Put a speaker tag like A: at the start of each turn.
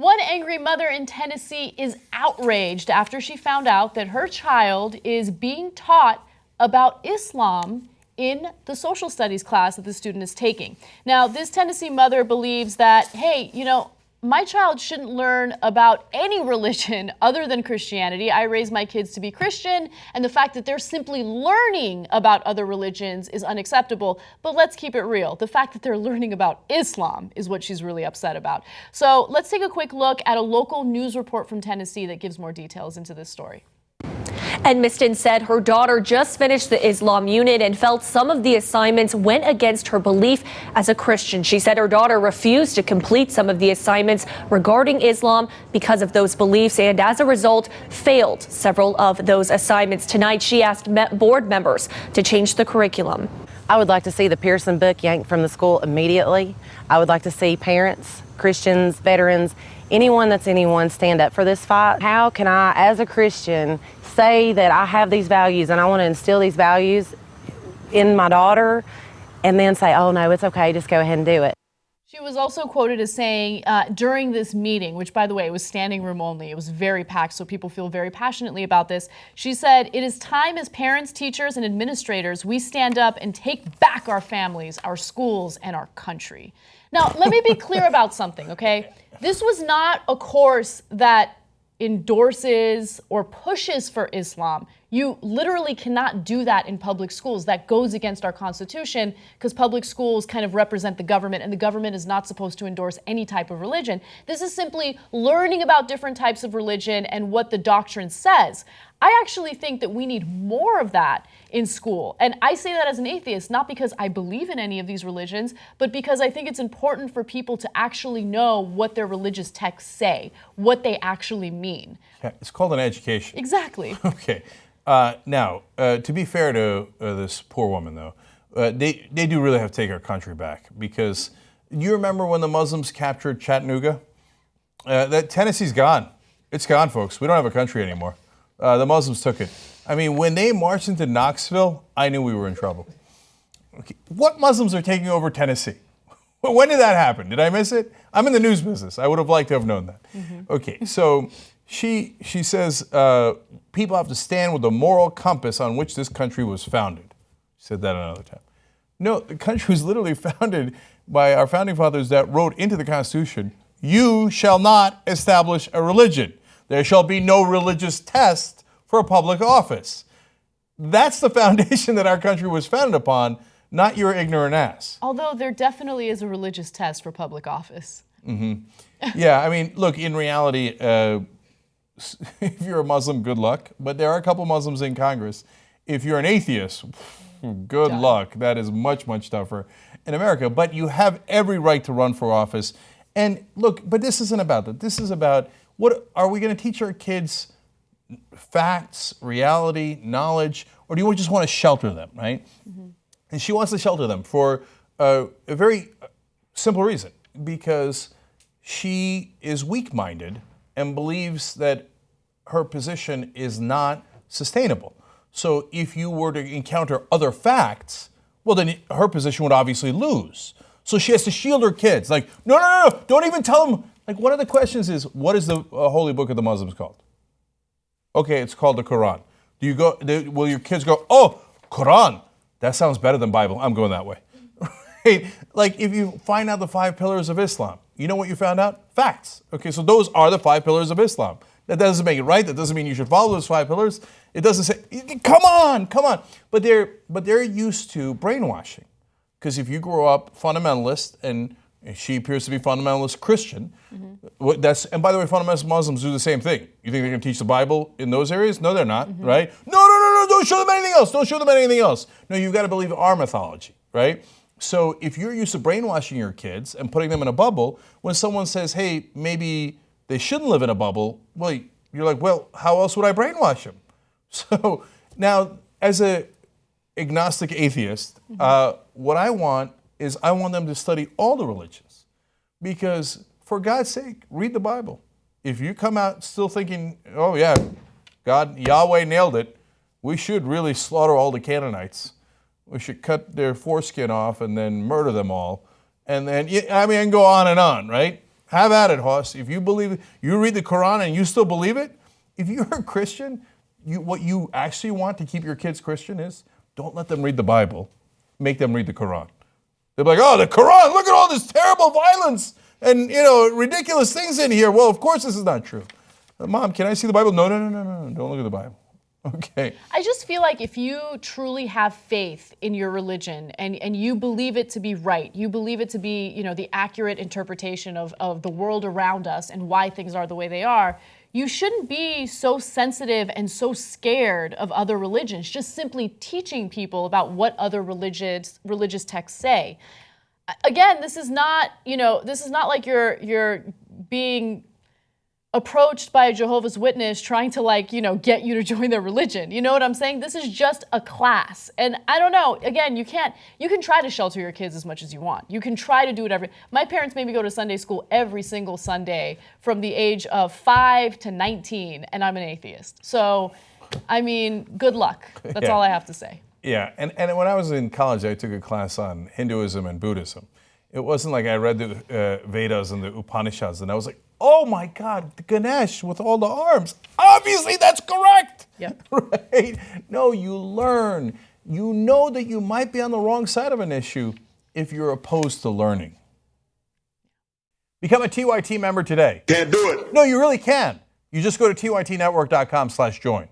A: One angry mother in Tennessee is outraged after she found out that her child is being taught about Islam in the social studies class that the student is taking. Now, this Tennessee mother believes that, hey, my child shouldn't learn about any religion other than Christianity. I raise my kids to be Christian, and the fact that they're simply learning about other religions is unacceptable. But let's keep it real. The fact that they're learning about Islam is what she's really upset about. So let's take a quick look at a local news report from Tennessee that gives more details into this story.
B: Edmisten said her daughter just finished the Islam unit and felt some of the assignments went against her belief as a Christian. She said her daughter refused to complete some of the assignments regarding Islam because of those beliefs and as a result failed several of those assignments. Tonight, she asked board members to change the curriculum.
C: I would like to see the Pearson book yanked from the school immediately. I would like to see parents, Christians, veterans, anyone that's anyone stand up for this fight. How can I, as a Christian, say that I have these values and I want to instill these values in my daughter and then say, oh no, it's okay, just go ahead and do it?
A: She was also quoted as saying during this meeting, which by the way, was standing room only, it was very packed, so people feel very passionately about this. She said, it is time as parents, teachers, and administrators, we stand up and take back our families, our schools, and our country. Now, let me be clear about something, okay? This was not a course that endorses or pushes for Islam. You literally cannot do that in public schools. That goes against our Constitution because public schools kind of represent the government and the government is not supposed to endorse any type of religion. This is simply learning about different types of religion and what the doctrine says. I actually think that we need more of that in school. And I say that as an atheist, not because I believe in any of these religions, but because I think it's important for people to actually know what their religious texts say, what they actually mean.
D: Yeah, it's called an education.
A: Exactly.
D: Okay. Now, to be fair to this poor woman, though, they do really have to take our country back because you remember when the Muslims captured Chattanooga? That Tennessee's gone. It's gone, folks. We don't have a country anymore. The Muslims took it. I mean, when they marched into Knoxville, I knew we were in trouble. Okay. What Muslims are taking over Tennessee? When did that happen? Did I miss it? I'm in the news business. I would have liked to have known that. Okay, so she says people have to stand with the moral compass on which this country was founded. She said that another time. No, the country was literally founded by our founding fathers that wrote into the Constitution, you shall not establish a religion. There shall be no religious test for a public office. That's the foundation that our country was founded upon, not your ignorant ass.
A: Although there definitely is a religious test for public office.
D: Yeah, I mean, look, in reality, if you're a Muslim, good luck. But there are a couple Muslims in Congress. If you're an atheist, good luck. That is much, much tougher in America. But you have every right to run for office. And look, but this isn't about that. This is about what are we going to teach our kids? Facts, reality, knowledge, or do you just want to shelter them, right? And she wants to shelter them for a very simple reason, because she is weak-minded and believes that her position is not sustainable. So if you were to encounter other facts, well, then her position would obviously lose. So she has to shield her kids. Like, no, don't even tell them. Like, one of the questions is, what is the holy book of the Muslims called? Okay, it's called the Quran. Will your kids go, oh, Quran, that sounds better than Bible. I'm going that way. Right? Like, if you find out the 5 pillars of Islam, you know what you found out? Facts. Okay, so those are the 5 pillars of Islam. That doesn't make it right. That doesn't mean you should follow those 5 pillars. It doesn't say, come on. But they're used to brainwashing. Because if you grow up fundamentalist, and she appears to be fundamentalist Christian, and by the way, fundamentalist Muslims do the same thing. You think they're going to teach the Bible in those areas? No, they're not, right? No, don't show them anything else. Don't show them anything else. No, you've got to believe our mythology, right? So if you're used to brainwashing your kids and putting them in a bubble, when someone says, hey, maybe they shouldn't live in a bubble, well, you're like, well, how else would I brainwash them? So now, as a agnostic atheist, what I want is I want them to study all the religions. Because for God's sake, read the Bible. If you come out still thinking, oh yeah, God, Yahweh nailed it, we should really slaughter all the Canaanites. We should cut their foreskin off and then murder them all. And then, I mean, and go on and on, right? Have at it, Hoss. If you believe it, you read the Quran and you still believe it, if you're a Christian, what you actually want to keep your kids Christian is don't let them read the Bible. Make them read the Quran. They're like, oh, the Quran, look at all this terrible violence and, ridiculous things in here. Well, of course this is not true. Mom, can I see the Bible? No, don't look at the Bible. Okay.
A: I just feel like if you truly have faith in your religion and you believe it to be right, you believe it to be, the accurate interpretation of the world around us and why things are the way they are, you shouldn't be so sensitive and so scared of other religions, just simply teaching people about what other religious texts say. Again, this is not like you're being approached by a Jehovah's Witness trying to get you to join their religion. You know what I'm saying? This is just a class. And I don't know, again, you can try to shelter your kids as much as you want. You can try to do whatever. My parents made me go to Sunday school every single Sunday from the age of 5 to 19, and I'm an atheist. So, good luck. That's all I have to say.
D: Yeah, and when I was in college, I took a class on Hinduism and Buddhism. It wasn't like I read the Vedas and the Upanishads, and I was like, oh my God, Ganesh with all the arms. Obviously, that's correct.
A: Yep.
D: Right? No, you learn. You know that you might be on the wrong side of an issue if you're opposed to learning. Become a TYT member today.
E: Can't do it.
D: No, you really can. You just go to tytnetwork.com/join.